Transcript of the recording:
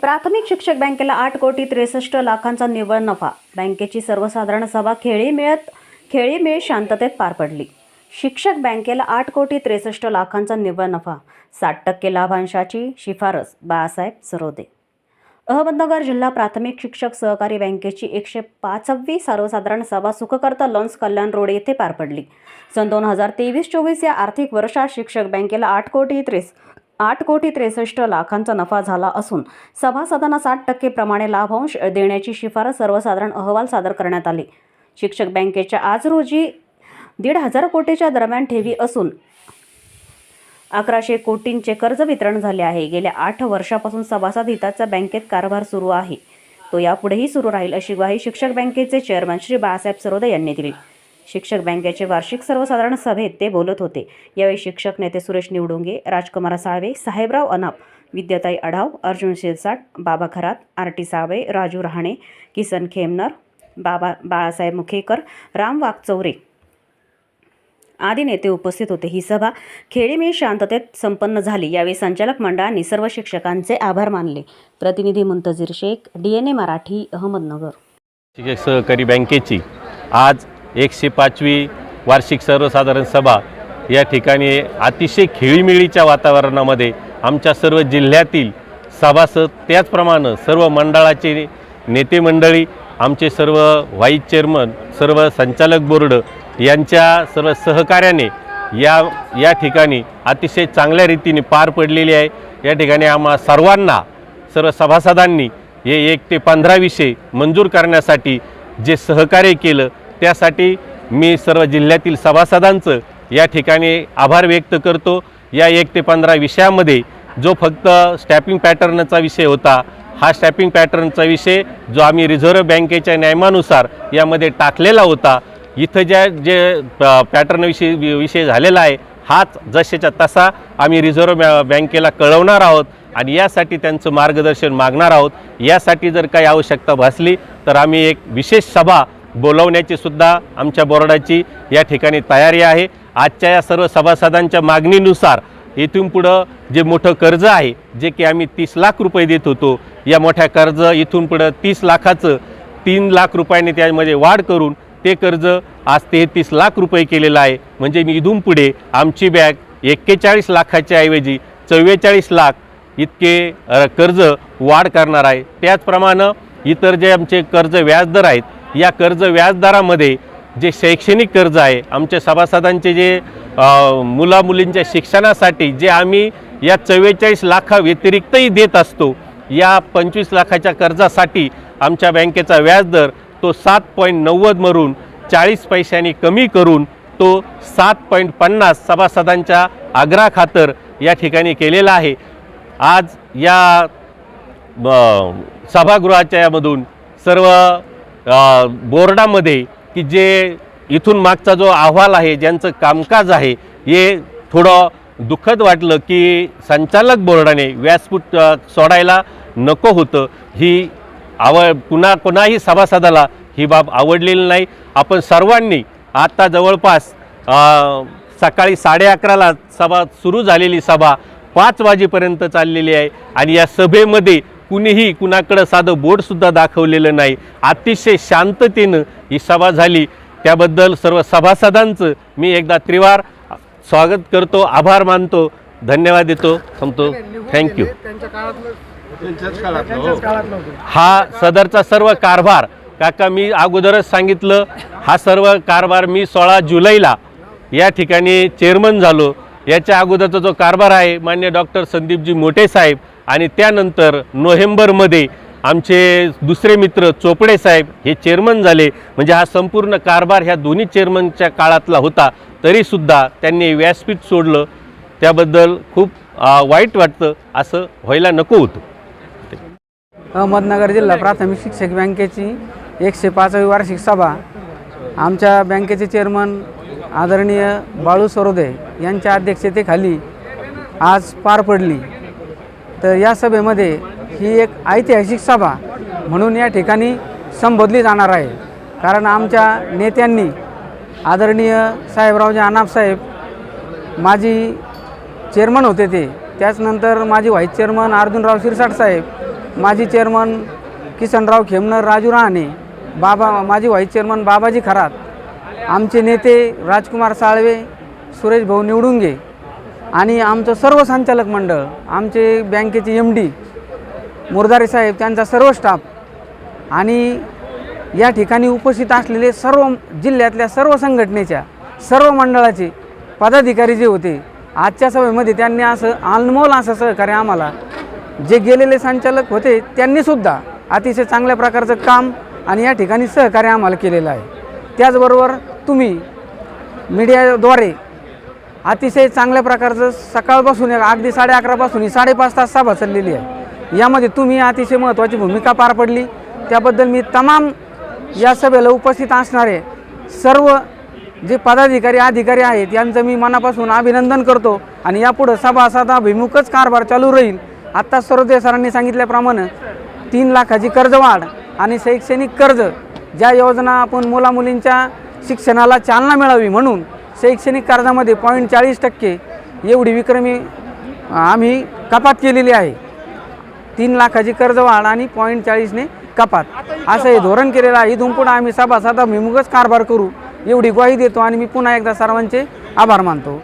प्राथमिक शिक्षक बँकेला 8,63,00,000चा निव्वळ नफा। बँकेची सर्वसाधारण सभा खेळीमेळ शांततेत पार पडली। शिक्षक बँकेला 8,63,00,000चा निव्वळ नफा, 60% लाभांशाची शिफारस बाळासाहेब सरोदे। अहमदनगर जिल्हा प्राथमिक शिक्षक सहकारी बँकेची 105वी सर्वसाधारण सभा सुखकर्ता लॉन्स कल्याण रोड येथे पार पडली। सन 2023-24 या आर्थिक वर्षात शिक्षक बँकेला 8,63,00,000चा नफा झाला असून सभासदांना 60% प्रमाणे लाभांश देण्याची शिफारस सर्वसाधारण अहवाल सादर करण्यात आले। शिक्षक बँकेच्या आज रोजी 1,500 कोटीच्या दरम्यान ठेवी असून 1,100 कोटींचे कर्ज वितरण झाले आहे। गेल्या 8 वर्षापासून सभासद हिताचा बँकेत कारभार सुरू आहे, तो यापुढेही सुरू राहील अशी ग्वाही शिक्षक बँकेचे चेअरमन श्री बाळासाहेब सरोदे यांनी दिली। शिक्षक बँकेचे वार्षिक सर्वसाधारण सभेत ते बोलत होते। यावेळी शिक्षक नेते सुरेश निवडुंगे, राजकुमार साळवे, साहेबराव अनाप, विद्याताई अढाव, अर्जुन शिरसाट, बाबा खरात, आरटी साळवे, राजू रहाणे, किसन खेमनर, बाळासाहेब मुखेकर, राम वाघचौरे आदी नेते उपस्थित होते। ही सभा खेळीमेळ शांततेत संपन्न झाली। यावेळी संचालक मंडळाने सर्व शिक्षकांचे आभार मानले। प्रतिनिधी मुंतजीर शेख, DNA मराठी, अहमदनगर। शिक्षक सहकारी बँकेची आज 105वी वार्षिक सर्वसाधारण सभा या ठिकाणी अतिशय खेळीमेळीच्या वातावरणामध्ये आमच्या सर्व जिल्ह्यातील सभासद, त्याचप्रमाणे सर्व मंडळाचे नेते मंडळी, आमचे सर्व व्हाईस चेअरमन, सर्व संचालक बोर्ड यांच्या सर्व सहकार्याने या ठिकाणी अतिशय चांगल्या रीतीने पार पडलेली आहे। या ठिकाणी आम्हा सर्वांना, सर्व सभासदांनी हे 1 ते 15 विषय मंजूर करण्यासाठी जे सहकार्य केलं त्यासाठी मी सर्व जिल्ह्यातील सभासदांचं या ठिकाणी आभार व्यक्त करतो। या 1 ते 15 विषयामध्ये जो फक्त स्टॅम्पिंग पॅटर्नचा विषय होता, हा स्टॅम्पिंग पॅटर्नचा विषय जो आम्ही रिझर्व्ह बँकेच्या नियमानुसार यामध्ये टाकलेला होता, इथं जे विषय झालेला आहे हाच जशाच्या तसा आम्ही रिझर्व्ह बँकेला कळवणार आहोत आणि यासाठी त्यांचं मार्गदर्शन मागणार आहोत। यासाठी जर काही आवश्यकता भासली तर आम्ही एक विशेष सभा बोलवण्याची सुद्धा आमच्या बोर्डाची या ठिकाणी तयारी आहे। आजच्या या सर्व सभासदांच्या मागणीनुसार इथून पुढं जे मोठं कर्ज आहे, जे की आम्ही 30 लाख रुपये देत होतो, या मोठ्या कर्ज इथून पुढं 30 लाखाचं 3 लाख रुपयांनी त्यामध्ये वाढ करून ते कर्ज आज 33 लाख रुपये केलेलं आहे। म्हणजे मी इथून पुढे आमची बँक 41 लाखाच्या ऐवजी 44 लाख इतके कर्ज वाढ करणार आहे। त्याचप्रमाणे इतर जे आमचे कर्ज व्याजदर आहेत, या कर्ज व्याजदरामध्ये जे शैक्षणिक कर्ज आहे, आमच्या सभासदांचे जे मुलामुलींच्या शिक्षणासाठी जे आम्ही या 44 लाखाव्यतिरिक्तही देत असतो, या 25 लाखाच्या कर्जासाठी आमच्या बँकेचा व्याजदर तो 7.90 मरून 40 पैशांनी कमी करून तो 7.50 सभासदांच्या आग्रहाखातर या ठिकाणी केलेला आहे। आज या सभागृहाच्या यामधून सर्व बोर्डामध्ये की जे इथून मागचा जो अहवाल आहे, ज्यांचं कामकाज आहे, हे थोडं दुःखद वाटलं की संचालक बोर्डाने व्यासपीठ सोडायला नको होतं। ही कोणाही सभासदाला ही बाब आवडलेली नाही। आपण सर्वांनी आता जवळपास सकाळी 11:30ला सभा सुरू झालेली सभा 5 वाजेपर्यंत चाललेली आहे आणि या सभेमध्ये कुणीही कुणाकडे साधं बोर्डसुद्धा दाखवलेलं नाही। अतिशय शांततेनं ही सभा झाली, त्याबद्दल सर्व सभासदांचं मी एकदा त्रिवार स्वागत करतो, आभार मानतो, धन्यवाद देतो, थांबतो। थँक्यू। हा सदरचा सर्व कारभार काका मी अगोदरच सांगितलं, हा सर्व कारभार मी 16 जुलैला या ठिकाणी चेअरमन झालो। याच्या अगोदरचा जो कारभार आहे मान्य डॉक्टर संदीपजी मोठे साहेब आणि त्यानंतर नोव्हेंबरमध्ये आमचे दुसरे मित्र चोपडे साहेब हे चेअरमन झाले। म्हणजे हा संपूर्ण कारभार ह्या दोन्ही चेअरमनच्या काळातला होता, तरीसुद्धा त्यांनी व्यासपीठ सोडलं, त्याबद्दल खूप वाईट वाटतं, असं व्हायला नको होतं। अहमदनगर जिल्हा प्राथमिक शिक्षक बँकेची 105वी वार्षिक सभा आमच्या बँकेचे चेअरमन आदरणीय बाळू सरोदे यांच्या अध्यक्षतेखाली आज पार पडली। तर या सभेमध्ये ही एक ऐतिहासिक सभा म्हणून या ठिकाणी संबोधली जाणार आहे, कारण आमच्या नेत्यांनी आदरणीय साहेबरावजी अनाप साहेब माजी चेअरमन होते, त्याचनंतर माजी व्हाईस चेअरमन अर्जुनराव शिरसाट साहेब, माजी चेअरमन किसनराव खेमनर, राजू रहाणे, माजी व्हाईस चेअरमन बाबाजी खरात, आमचे नेते राजकुमार साळवे, सुरेश भाऊ निवडुंगे आणि आमचं सर्व संचालक मंडळ, आमचे बँकेचे MD मुरदारे साहेब, त्यांचा सर्व स्टाफ आणि या ठिकाणी उपस्थित असलेले सर्व जिल्ह्यातल्या सर्व संघटनेच्या सर्व मंडळाचे पदाधिकारी जे होते, आजच्या सभेमध्ये त्यांनी असं अनमोल असं सहकार्य आम्हाला, जे गेलेले संचालक होते त्यांनीसुद्धा अतिशय चांगल्या प्रकारचं काम आणि या ठिकाणी सहकार्य आम्हाला केलेलं आहे. त्याचबरोबर तुम्ही मीडियाद्वारे अतिशय चांगल्या प्रकारचं सकाळपासून अगदी 11:30पासून 5:30 तास सभा चाललेली आहे. यामध्ये तुम्ही अतिशय महत्त्वाची भूमिका पार पडली, त्याबद्दल मी तमाम या सभेला उपस्थित असणारे सर्व जे पदाधिकारी अधिकारी आहेत यांचं मी मनापासून अभिनंदन करतो. आणि यापुढं सभासदाभिमुखच कारभार चालू राहील. आत्ता सरोदे सरांनी सांगितल्याप्रमाणे 3 लाखाची कर्जवाढ आणि शैक्षणिक कर्ज, ज्या योजना आपण मुलामुलींच्या शिक्षणाला चालना मिळावी म्हणून शैक्षणिक कर्जामध्ये 0.40% एवढी विक्रमी आम्ही कपात केलेली आहे. 3 लाखाची कर्जवाढ आणि 0.40ने कपात असं हे धोरण केलेलं आहे. इथून पुढे आम्ही सभासदाभिमुखच कारभार करू एवढी ग्वाही देतो आणि मी पुन्हा एकदा सर्वांचे आभार मानतो.